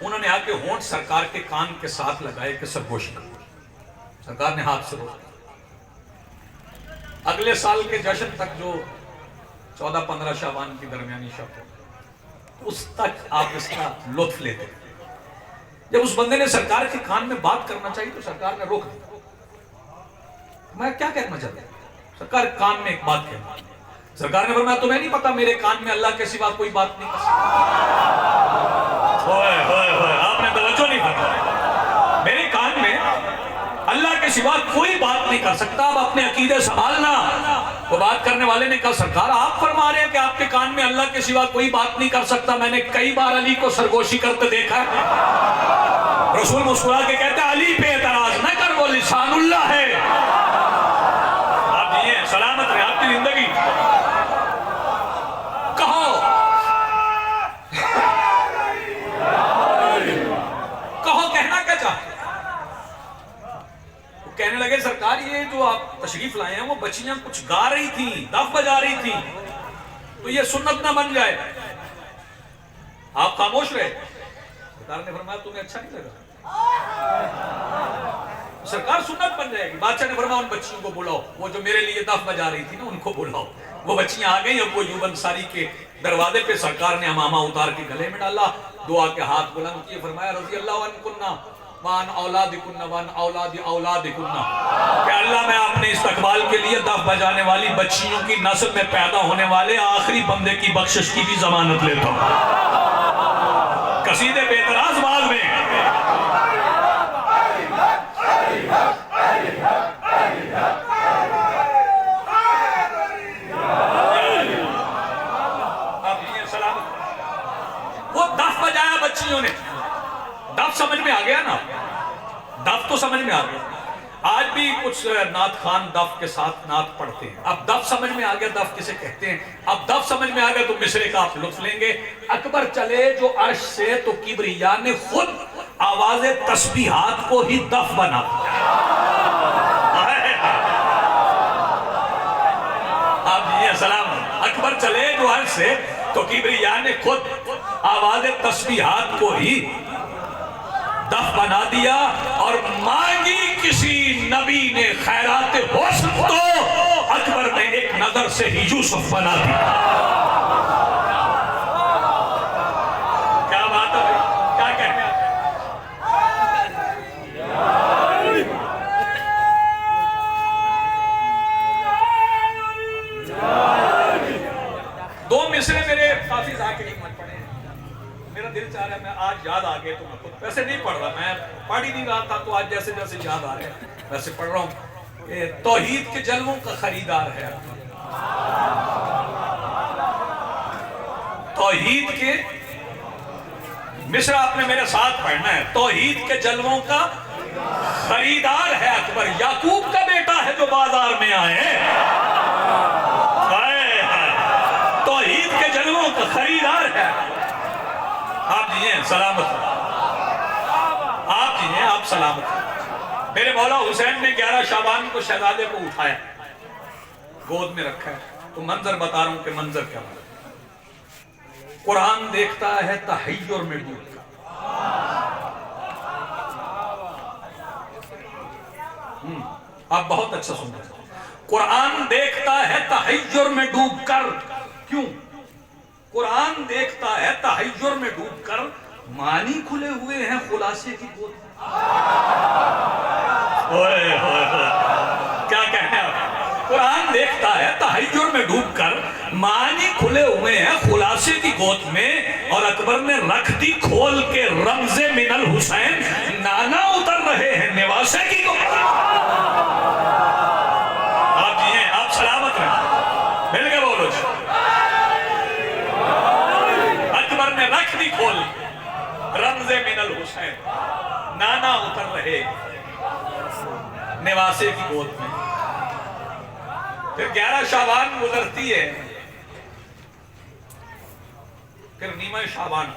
उन्होंने आके होंठ सरकार के कान के साथ लगाए कि सरगोशी करो। सरकार ने हाथ से रोका। अगले साल के जश्न तक, जो 14-15 शाबान की दरमियानी शब हो, उस तक आप इसका लुत्फ लेते। जब उस बंदे ने सरकार के कान में बात करना चाहिए तो सरकार ने रोक दिया। मैं क्या कहना चाहता हूं? सरकार कान में एक बात कहना। सरकार ने फरमाया, तुम्हें नहीं पता मेरे कान में अल्लाह के सिवा कोई बात नहीं कर सकता। आपने तवज्जो नहीं फरमाई। मेरे कान में अल्लाह के सिवा कोई बात नहीं कर सकता। अब अपने अकीदे संभालना। वो बात करने वाले ने कहा, सरकार आप फरमा रहे हैं कि आपके कान में अल्लाह के सिवा कोई बात नहीं कर सकता। मैंने कई बार अली को सरगोशी करते देखा है। रसूल मुस्कुरा के कहते हैं, अली पे एतराज न कर, वो लिसानुल्लाह है। आप ये सलामत रहे आपकी जिंदगी। कहो कहना क्या चाहते? कहने लगे, सरकार ये जो आप तशरीफ लाए हैं, वो बच्चियां कुछ गा रही थी, दफ बजा रही थी, तो ये सुन्नत ना बन जाए। आप खामोश रहे। सरकार ने फरमाया, तुम्हें अच्छा नहीं लगा? सरकार, सुन्नत बन जाएगी। बादशाह ने फरमाया, उन बच्चियों को बुलाओ, वो जो मेरे लिए दफ बजा रही थी ना, उनको बुलाओ। वो बच्चियां आ गई। अब वो अय्यूब अंसारी के दरवाजे पे सरकार ने अमामा उतार के गले में डाला, दुआ के हाथ बुलंद किए, फरमाया रज़ी अल्लाह अन्कुन्ना वान औलादिकुन्ना वान औलादि औलादिकुन्ना, कि अल्लाह मैं अपने इस्तकबाल के लिए दफ बजाने वाली बच्चियों की नस्ल में पैदा होने वाले आखिरी बंदे की बख्शिश की भी जमानत लेता हूँ। कसीदे बेतराज बाग में वो दफ बजाया बच्चियों ने। दफ समझ में आ गया ना, दफ तो समझ में आ गया। आज भी कुछ नात खान दफ के साथ नात पढ़ते हैं। अब दफ समझ में आ गया, दफ किसे कहते हैं। अब दफ समझ में आ गया तो मिसरे का आप लुत्फ लेंगे। अकबर चले जो अर्श से तो किबरिया ने खुद आवाज़े तस्बीहात को ही दफ बना दिया। आप ये सलाम, अकबर चले जो अर्श से तो किबरिया ने खुद आवाज़े तस्बीहात को ही दफ बना दिया। और मांगी किसी नबी ने खैरात हुस्न तो अकबर ने एक नजर से ही यूसुफ बना दिया। क्या बात है भाई, क्या कहने हैं? दो मिसरे मेरे काफी जाकिर मन पड़े हैं, मेरा दिल चाह रहा है मैं आज याद आ गए तो मैं खुद वैसे नहीं पढ़ रहा, मैं पढ़ ही नहीं रहा था तो आज जैसे जैसे याद आ रहे हैं वैसे पढ़ रहा हूँ। ये तौहीद के जलवों का खरीदार है, तौहीद के मिसरा आपने मेरे साथ पढ़ना है। तौहीद के जलवों का खरीदार है अकबर, याकूब का बेटा है जो बाजार में आए। तौहीद के जलवों का खरीदार है। आप जी हैं सलामत, आप जी हैं, आप सलामत। मेरे मौला हुसैन ने 11 शाबान को शहजादे को उठाया, गोद में रखा है। तो मंजर बता रहा हूं कि मंजर क्या है। कुरान देखता है तहय्युर में डूब कर, आप बहुत अच्छा सुन रहे हैं। कुरान देखता है तहय्युर में डूब कर। क्यों? कुरान देखता है तहय्युर में डूबकर, मानी खुले हुए हैं खुलासे की गोद। क्या कहना है? कुरान देखता है तहय्युर में डूबकर, मानी खुले हुए हैं खुलासे की गोद में। और अकबर ने रख दी खोल के रमज़े मिनल हुसैन, नाना उतर रहे हैं निवासे की गोद। आप जी हैं, आप सलामत रहें, मिल के बोलो जी। ने रख दी खोल रमज़े मिनल हुसैन, नाना उतर रहे निवासे की गोद में। फिर 11 शाबान गुजरती है, फिर नीमा शाबान,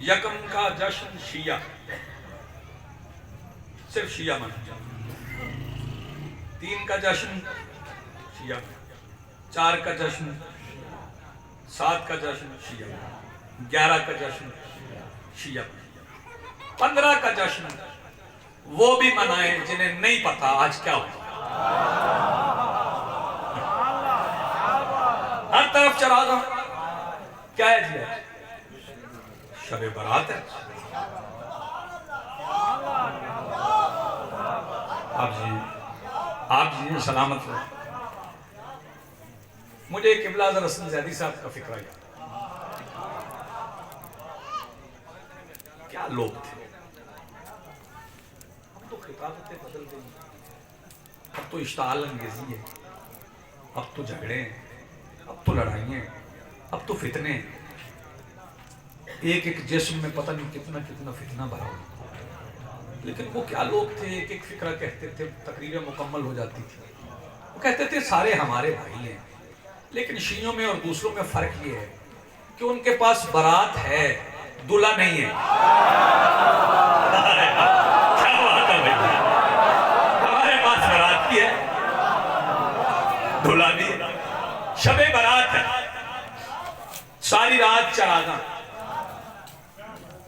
यकम का जश्न शिया, सिर्फ शिया मना। 3 का जश्न शिया, 4 का जश्न, 7 का जश्न शिया, 11 का जश्न शिया, 15 का जश्न वो भी मनाए जिन्हें नहीं पता आज क्या हुआ। हर तरफ चरागा क्या है जी? शबे बारात है। आप जी सलामत हो। मुझे किबला रसूल ज़ैदी साहब का फिक्र आया, क्या लोग थे। अब तो खिताबतें बदल गई, अब तो इश्ताल अंगेजी है, अब तो झगड़े हैं, अब तो लड़ाइयाँ, अब तो फितने। एक एक जिस्म में पता नहीं कितना कितना फितना भरा हो। लेकिन वो क्या लोग थे, एक एक फिक्रा कहते थे, तकरीरें मुकम्मल हो जाती थी। वो कहते थे सारे हमारे भाई हैं। लेकिन शियों में और दूसरों में फर्क ये है कि उनके पास बारात है, दूल्हा नहीं है। क्या बात है भाई, हमारे पास बारात भी है, दूल्हा भी है, शबे बारात है, सारी रात चरागा।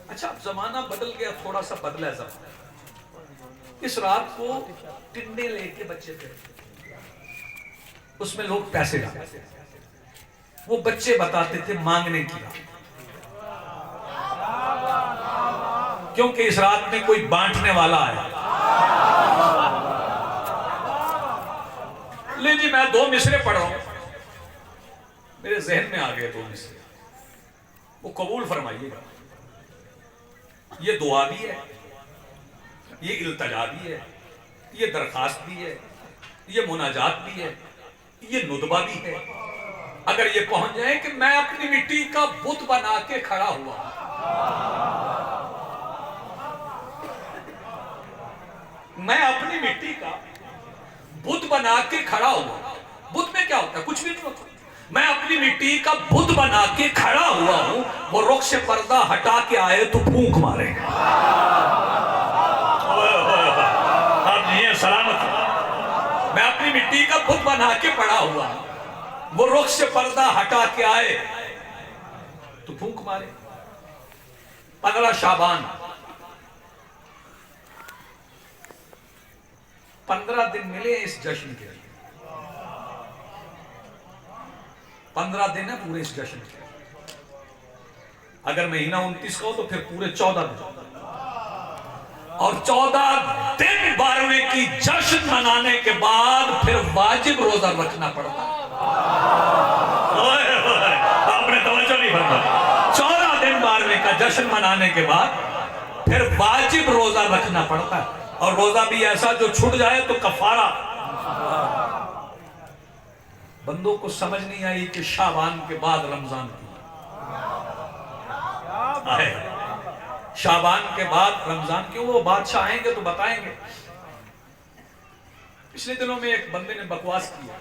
अच्छा अब जमाना बदल गया, थोड़ा सा बदला है जमाना। इस रात को टिंडे लेके बच्चे फिरते, उसमें लोग पैसे डालते, वो बच्चे बताते थे मांगने की रात, क्योंकि इस रात में कोई बांटने वाला आया। ले जी, मैं 2 मिसरे पढ़ रहा हूं, मेरे जहन में आ गए 2 मिसरे, वो कबूल फरमाइएगा। ये दुआ भी है, ये इल्तजा भी है, ये दरखास्त भी है, ये मुनाजात भी है, ये नुदबा भी है। अगर ये पहुंच जाए कि मैं अपनी मिट्टी का बुत बना के खड़ा हुआ, मैं अपनी मिट्टी का बुत बना के खड़ा हुआ, बुत में क्या होता है? कुछ भी नहीं होता। मैं अपनी मिट्टी का बुत बना के खड़ा हुआ हूं, वो रुख से पर्दा हटा के आए तो फूंक मारे। आप जी सलामत। मैं अपनी मिट्टी का बुत बना के पड़ा हुआ, वो रुख से पर्दा हटा के आए तो फूंक मारे। 15 शाबान, 15 दिन मिले इस जश्न के लिए। 15 दिन है पूरे इस जश्न के। अगर महीना 29 का हो तो फिर पूरे 14 दिन, और 14 दिन 12वें की जश्न मनाने के बाद फिर वाजिब रोजा रखना पड़ता। आपने तवज्जो नहीं फरमाई। 14 दिन 12वें का जश्न मनाने के बाद फिर वाजिब रोजा रखना पड़ता है, और रोजा भी ऐसा जो छूट जाए तो कफारा। बंदों को समझ नहीं आई कि शाबान के बाद रमजान की आए, शाबान के बाद रमजान क्यों? वो बादशाह आएंगे तो बताएंगे। पिछले दिनों में एक बंदे ने बकवास किया।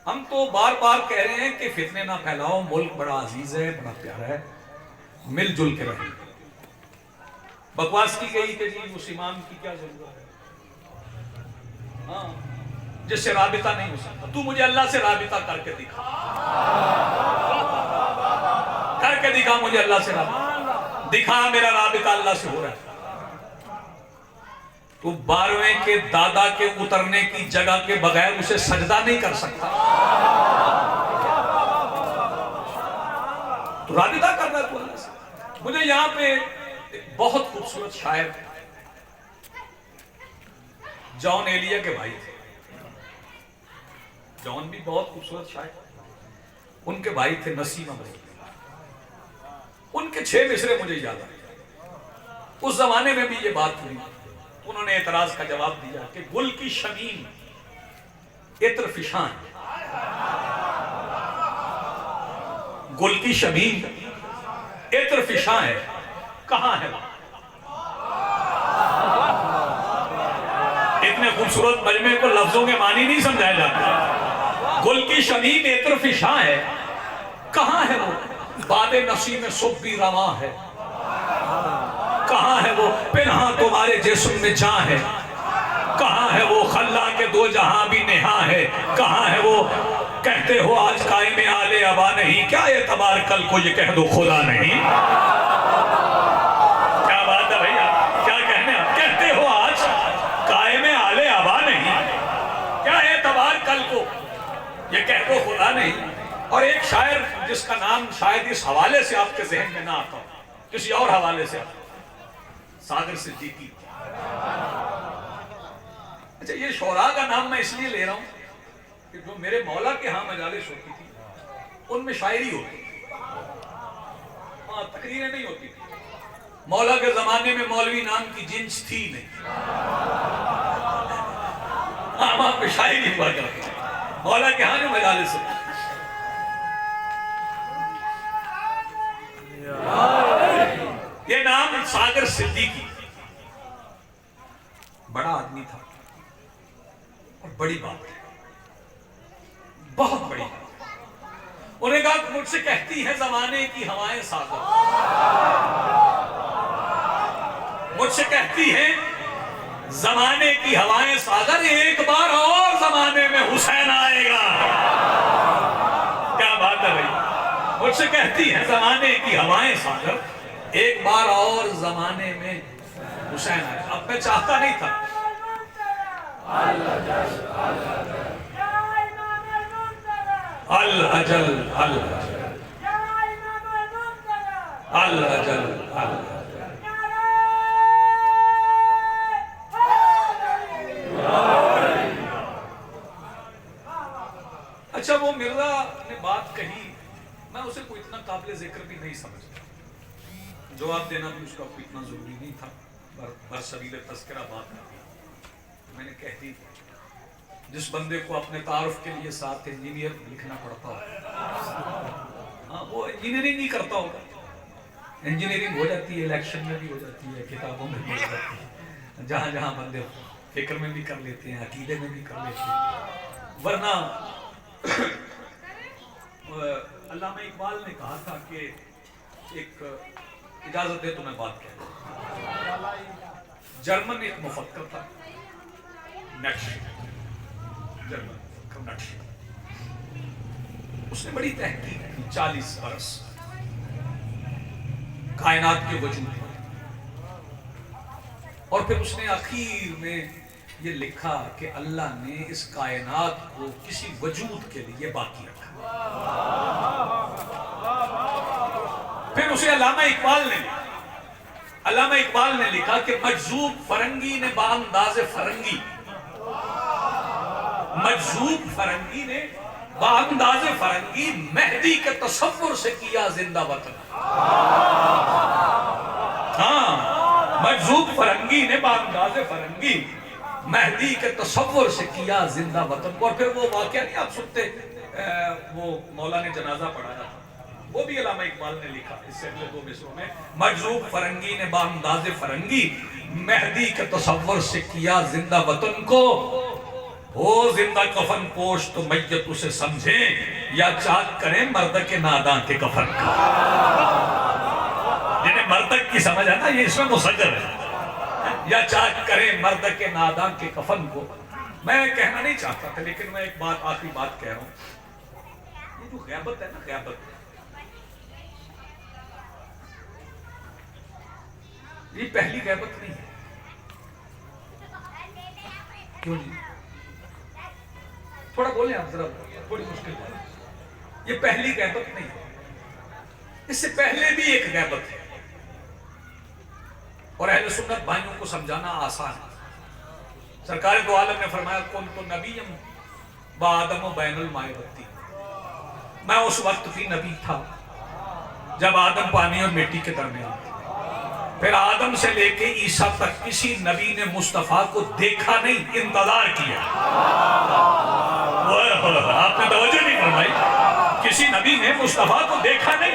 हम तो बार बार कह रहे हैं कि फितने ना फैलाओ, मुल्क बड़ा अजीज है, बड़ा प्यारा है, मिलजुल के रहें। बकवास की गई कि जी उस इमाम की क्या जरूरत है, हाँ, जिससे राबिता नहीं हो सकता। तू मुझे अल्लाह से राबिता करके दिखा, करके दिखा मुझे अल्लाह से राबिता, दिखा मेरा राबिता अल्लाह से हो रहा है। तू 12वें के दादा के उतरने की जगह के बगैर उसे सजदा नहीं कर सकता, तो राबिता कर रहा है तू अल्लाह से। मुझे यहां पे बहुत खूबसूरत शायर जॉन एलिया के भाई थे। जॉन भी बहुत खूबसूरत शायर, उनके भाई थे नसीम अमरी। उनके 6 मिसरे मुझे याद आए। उस जमाने में भी ये बात हुई, उन्होंने एतराज का जवाब दिया कि गुल की शमीन इत्र फिशान, गुल की शमीन इत्र फिशान है, कहां है? इतने खूबसूरत मजमे को लफ्जों के मानी नहीं समझाया जाता। गुल की शमीन इत्र फिशान है, कहां है वो? बादे नसी में सुब्बी रवा है, कहां है वो? पिन्हा तुम्हारे जिस्म में जान है, कहां है वो? खल्ला के 2 जहां भी नेहा है, कहां है वो? कहते हो आज कायमे आले अबा नहीं, क्या एतबार कल को ये कह दो खुदा नहीं। क्या बात है भैया, क्या कहने? कहते हो आज कायमे आले अबा नहीं, क्या एतबार कल को ये कह दो खुदा नहीं। और एक शायर जिसका नाम शायद इस हवाले से आपके जहन में ना आता, किसी और हवाले से, सागर सिद्दीकी। अच्छा, ये शोरा का नाम मैं इसलिए ले रहा हूं कि जो मेरे मौला के यहां मजालिस होती थी उनमें शायरी होती थी, वहां तकरीरें नहीं होती थी। मौला के जमाने में मौलवी नाम की जिन्स थी नहीं, वहां पे शायरी हुआ करती थी। मौला के यहां जो मजालिस होती, ये नाम सागर सिद्दीकी, बड़ा आदमी था और बड़ी बात है, बहुत बड़ी बात। उन्हें कहा मुझसे कहती है जमाने की हवाएं सागर, मुझसे कहती है जमाने की हवाएं सागर, एक बार और जमाने में हुसैन आएगा। क्या बात है भाई, मुझसे कहती है जमाने की हवाएं सागर, एक बार और जमाने में हुसैन आएगा। अब मैं चाहता नहीं था, अल अजल अल अल अजल अल। अच्छा, वो मिर्जा ने बात कही, मैं उसे कोई इतना काबिल जिक्र भी नहीं समझता, जवाब देना भी उसका कोई इतना जरूरी नहीं था, बरसबील तस्करा बात करती मैंने कह दी। जिस बंदे को अपने तारुफ के लिए साथ इंजीनियर लिखना पड़ता है, हाँ, वो इंजीनियरिंग नहीं करता होगा। इंजीनियरिंग हो जाती है, इलेक्शन में भी हो जाती है, किताबों में भी हो जाती है, जहां जहां बंदे फिक्र में भी कर लेते हैं, अकीदे में भी कर लेते हैं। वरना अल्लामा इकबाल ने कहा था कि एक, इजाजत दे तो मैं बात कह, जर्मन एक मुफक्कर था, जर्मन मुफक्कर, उसने बड़ी तहकीक की 40 बरस कायनात के वजूद पर, और फिर उसने आखिर में ये लिखा कि अल्लाह ने इस कायनात को किसी वजूद के लिए बाकी रखा। फिर उसे अल्लामा इकबाल ने लिखा कि मजजूब फरंगी ने बांदाज़े फरंगी, मजजूब फरंगी ने बांदाज़े फरंगी मेहदी के तसव्वुर से किया जिंदा वतन। हाँ, मजजूब फरंगी ने बांदाज़े फरंगी मेहदी के तसव्वुर से किया जिंदा वतन। और फिर वो वाकया नहीं आप सुनते, वो मौला ने जनाजा पढ़ाया था, वो भी अल्लामा इकबाल ने लिखा इससे अगले 2 मिसरों में, मजरूब फरंगी ने बांदाज़े फरंगी मेहदी के तसव्वुर से किया जिंदा वतन को, हो जिंदा कफन पोश तो मैयत उसे समझे, या चाक करें मर्द के नादा के कफन का। जिन्हें मर्द की समझ है ना, ये इसमें मुसज्जल है, या चाक करें मर्द के नादा के कफन को। मैं कहना नहीं चाहता था, लेकिन मैं एक बात, आखिरी बात कह रहा हूं, ये जो गैबत है ना, गैबत, ये पहली गैबत नहीं है। क्यों जी? थोड़ा बोले आप जरा, थोड़ी मुश्किल है। ये पहली गैबत नहीं है, इससे पहले भी एक गैबत है, और अहले सुन्नत भाइयों को समझाना आसान है। सरकार दो आलम ने फरमाया, कौन तो नबीयम बादम बैनुल माए बत्ती, मैं उस वक्त भी नबी था जब आदम पानी और मिट्टी के दरमियान था। फिर आदम से लेके ईसा तक किसी नबी ने मुस्तफा को देखा नहीं, इंतजार किया। आपने तवज्जो नहीं फरमाई, किसी नबी ने मुस्तफा को देखा नहीं,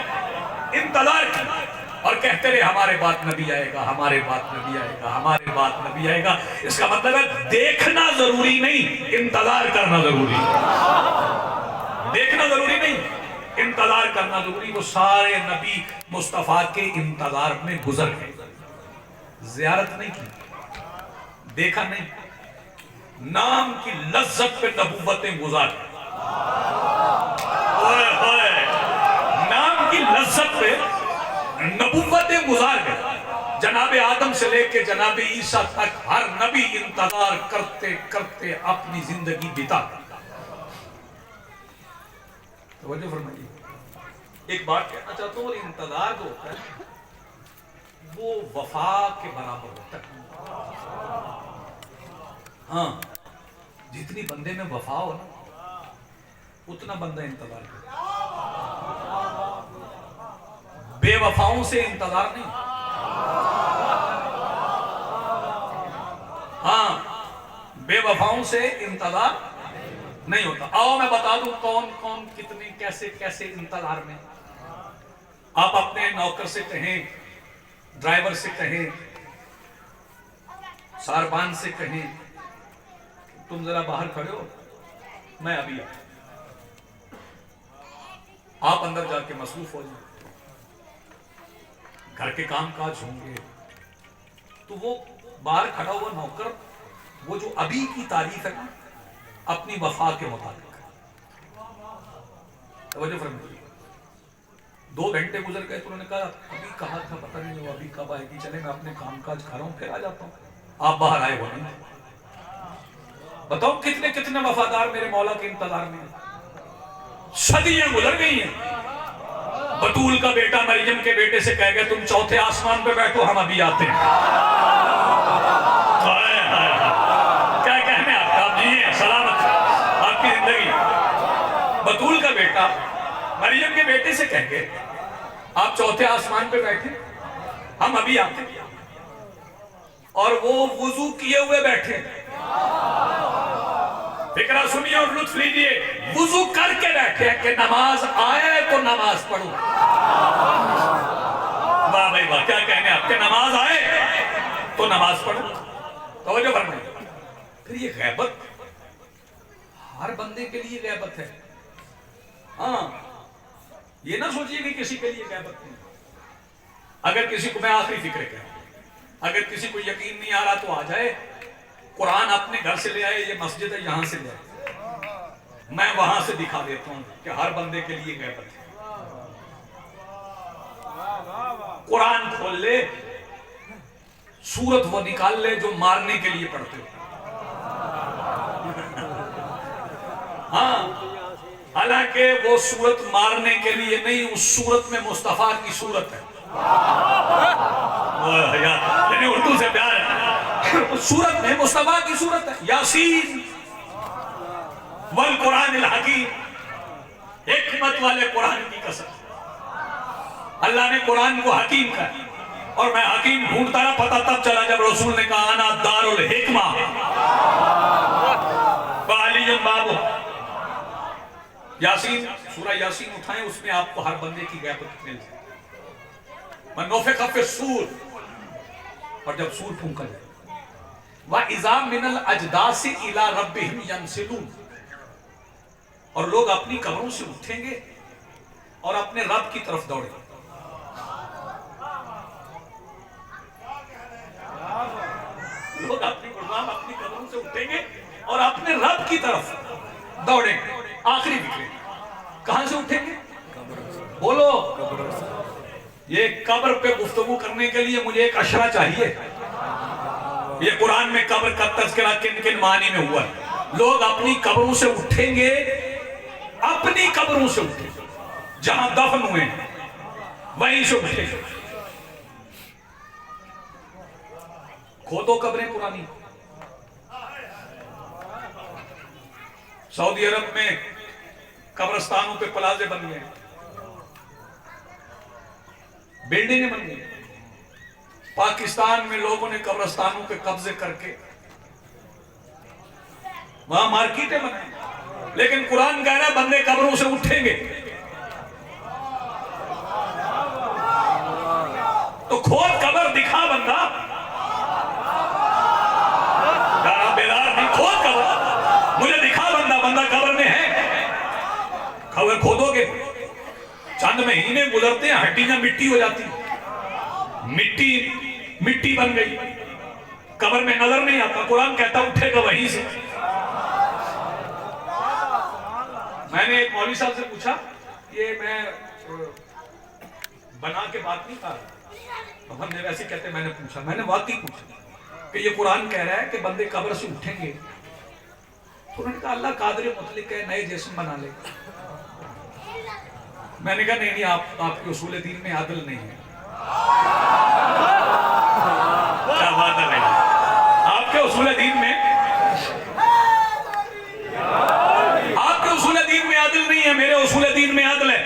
इंतजार किया, और कहते रहे हमारे बाद नबी आएगा, हमारे बाद नबी आएगा, हमारे बाद नबी आएगा। इसका मतलब है देखना जरूरी नहीं, इंतजार करना जरूरी। देखना जरूरी नहीं, इंतजार करना जरूरी। वो सारे नबी मुस्तफा के इंतजार में गुजर गए, ज़ियारत नहीं की, देखा नहीं, नाम की लज्जत पे नबुव्वतें गुजार, नाम की लज्जत पे नबुव्वतें गुजार गए। जनाबे आदम से लेके जनाबे ईसा तक हर नबी इंतजार करते करते अपनी जिंदगी बिता। तवज्जो फरमाइए, एक बात कहना चाहता हूँ, इंतजार जो होता है वो वफा के बराबर होता है। हाँ, जितनी बंदे में वफा हो ना, उतना बंदा इंतजार करे। बेवफाओं से इंतजार नहीं। हाँ, बेवफाओं से इंतजार नहीं होता। आओ मैं बता दूं कौन कौन कितने कैसे कैसे इंतजार में। आप अपने नौकर से कहें, ड्राइवर से कहें, सारबान से कहें, तुम जरा बाहर खड़े हो, मैं अभी आ। आप अंदर जाके मसरूफ हो जाए, घर के काम काज होंगे, तो वो बाहर खड़ा हुआ नौकर, वो जो अभी की तारीफ है ना, अपनी वफा के मुताबिक। तवज्जो फरमाइए, 2 घंटे गुजर गए तो उन्होंने कहा अभी कहा था, पता नहीं वो अभी कब आएगी, चले मैं अपने काम काज कर रहा हूं, फिर आ जाता हूं। आप बाहर आए, वो नहीं। बताओ कितने कितने वफादार मेरे मौला के इंतजार में। सदियां गुजर गई हैं। बतूल का बेटा मरियम के बेटे से कह गया तुम चौथे आसमान पे बैठो, हम अभी आते हैं। क्या कहने आपका, आप जिए सलामत आपकी जिंदगी। बतूल का बेटा मरियम के बेटे से कह गए आप चौथे आसमान पे बैठे, हम अभी आते हैं। और वो वुजू किए हुए बैठे। फिक्रा सुनिए और लुत्फ लीजिए, वुजू करके बैठे कि नमाज आए तो नमाज पढ़ो। वाह भाई वाह, क्या कहने आपके, नमाज आए तो नमाज पढ़ो। तवज्जो फरमाइए। फिर ये गैबत हर बंदे के लिए गैबत है। हाँ, ये ना सोचिए कि किसी के लिए गैबत नहीं। अगर किसी को, मैं आखिरी फिक्र कह, अगर किसी को यकीन नहीं आ रहा तो आ जाए, कुरान अपने घर से ले आए, ये मस्जिद है यहां से ले आए, मैं वहां से दिखा देता हूं कि हर बंदे के लिए गैबत है। कुरान खोल ले, सूरत वो निकाल ले जो मारने के लिए पढ़ते हो। हाँ, हालांकि वो सूरत मारने के लिए नहीं, उस सूरत में मुस्तफा की सूरत है। यानी उर्दू से प्यार है। उस सूरत में मुस्तफा की सूरत है। यासीन वल कुरान अल हकीम, हिकमत वाले कुरान की कसम। अल्लाह ने कुरान को हकीम कहा, और मैं हकीम ढूंढता रहा, पता तब चला जब रसूल ने कहा आना दारुल हिकमा वालियुल बाबू। यासीन, सूरा यासीन उठाएं, उसमें आपको हर बंदे की गैबत मिल जाए। मनोफिक़ फ़ी सूर, और जब सूर फूंका जाए, व इज़ा मिनल अजदासी इला रब्बिहिम यंसिलून, और लोग अपनी कब्रों से उठेंगे और अपने रब की तरफ दौड़ेंगे। लोग अपनी कब्रों से उठेंगे और अपने रब की तरफ दौड़ेंगे। आखिरी फिक्र, कहां से उठेंगे? बोलो। ये कब्र पे गुफ्तगू करने के लिए मुझे एक अशरा चाहिए। ये कुरान में कब्र का तज़किरा किन किन मानी में हुआ है। लोग अपनी कब्रों से उठेंगे, अपनी कब्रों से उठेंगे, जहां दफन हुए वहीं से उठेंगे। खोदो कब्रें पुरानी। सऊदी अरब में कब्रस्तानों पे प्लाजे बन गए, बिल्डिंगें बन गई। पाकिस्तान में लोगों ने कब्रस्तानों पे कब्जे करके वहां मार्केटें बनाई। लेकिन कुरान कह रहा है बंदे कब्रों से उठेंगे। तो खोद कब्र दिखा बंदा, बेदार नहीं, खोद कब्र मुझे दिखा बंदा, बंदा कब्र में है। खबर खोदोगे, चंद महीने गुजरते हैं, हड्डियां मिट्टी हो जाती, मिट्टी बन गई, कब्र में नजर नहीं आता। कुरान कहता उठेगा वहीं से। मैंने एक मौलवी साहब से पूछा, ये मैं बना के बात नहीं कर रहा, अब हमने वैसे कहते, मैंने पूछा, मैंने वाकई पूछा कि ये कुरान कह रहा है कि बंदे कब्र से उठेंगे। तो उन्होंने कहा अल्लाह कादिर मुतलिक है, नए जिस्म बना ले। मैंने कहा नहीं, आपके उसूल दीन में आदल नहीं है। क्या बात है भाई, आपके उसूल दीन में, आपके उसूल दीन में आदिल नहीं है, मेरे उसूल दीन में आदिल है,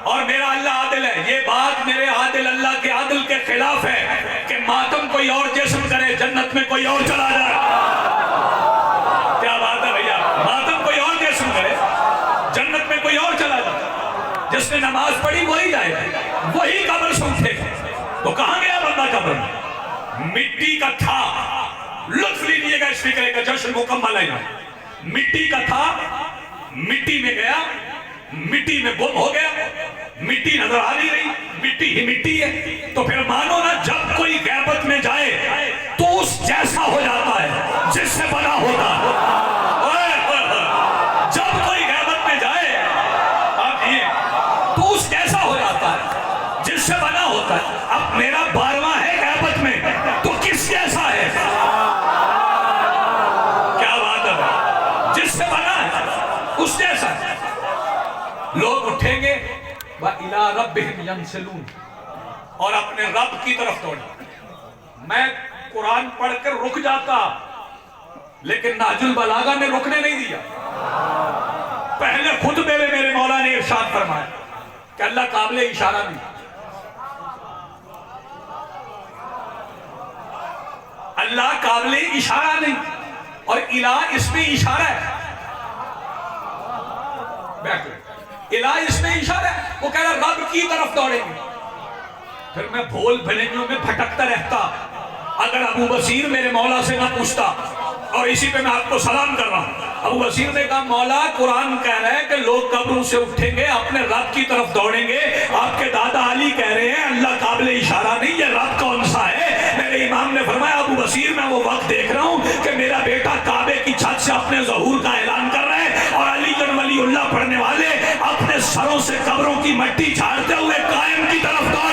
और मेरा अल्लाह आदिल है। ये बात मेरे आदिल अल्लाह के आदिल के खिलाफ है कि मातम कोई और जिस्म करे, जन्नत में कोई और चला जाए। क्या बात है भैया, मातम कोई और जिस्म करे, जन्नत में कोई और चला जाए। जिसने नमाज पढ़ी वही जाएगा, वही कब्र से उठेगा। तो कहां गया बंदा कब्र में? मिट्टी का था। लुत्फ लीजिएगा इस फिक्रे का, जश्न मुकम्मल है। मिट्टी का था, मिट्टी में गया, मिट्टी में गुम हो गया, मिट्टी नजर आ नहीं रही, मिट्टी ही मिट्टी है। तो फिर मानो ना, जब कोई गैबत में जाए तो उस जैसा हो जाता है जिससे बना होता है। जब कोई गैबत में जाए, आप ये, तो उस जैसा हो जाता है जिससे बना होता है। अब मेरा 12वां है गैबत में, तो किस जैसा है? क्या बात है, जिससे बना है उस जैसा है। इला रब्बिहिम यंसिलून, और अपने रब की तरफ दौड़े। मैं कुरान पढ़कर रुक जाता, लेकिन नाजुल बलागा ने रुकने नहीं दिया। पहले खुतबे में मेरे मौला ने इरशाद फरमाया कि अल्लाह काबिल इशारा नहीं, अल्लाह काबिल इशारा नहीं, और इला इसमें इशारा है। बैठो, इला इसमें इशारा है। वो कह रहा रब की तरफ दौड़ेंगे। फिर मैं भोल भलेंगे में भटकता रहता। अगर अबू बसीर मेरे मौला से ना पूछता, और इसी पे मैं आपको सलाम कर रहा हूं, अबू बसीर ने कहा मौला कुरान कह रहा है कि लोग कब्रों से उठेंगे, अपने रब की तरफ दौड़ेंगे। आपके दादा अली कह रहे हैं अल्लाह काबिल इशारा नहीं, ये रब कौन सा है? मेरे इमाम ने फरमाया अबू बसीर मैं वो वक्त देख रहा हूं कि मेरा बेटा काबे की छत से अपने ज़हूर का ऐलान कर रहा है, और अली जन वलीउल्लाह पढ़ने वाले अपने सरों से कब्रों की मट्टी झाड़ते हुए कायम की तरफ दौड़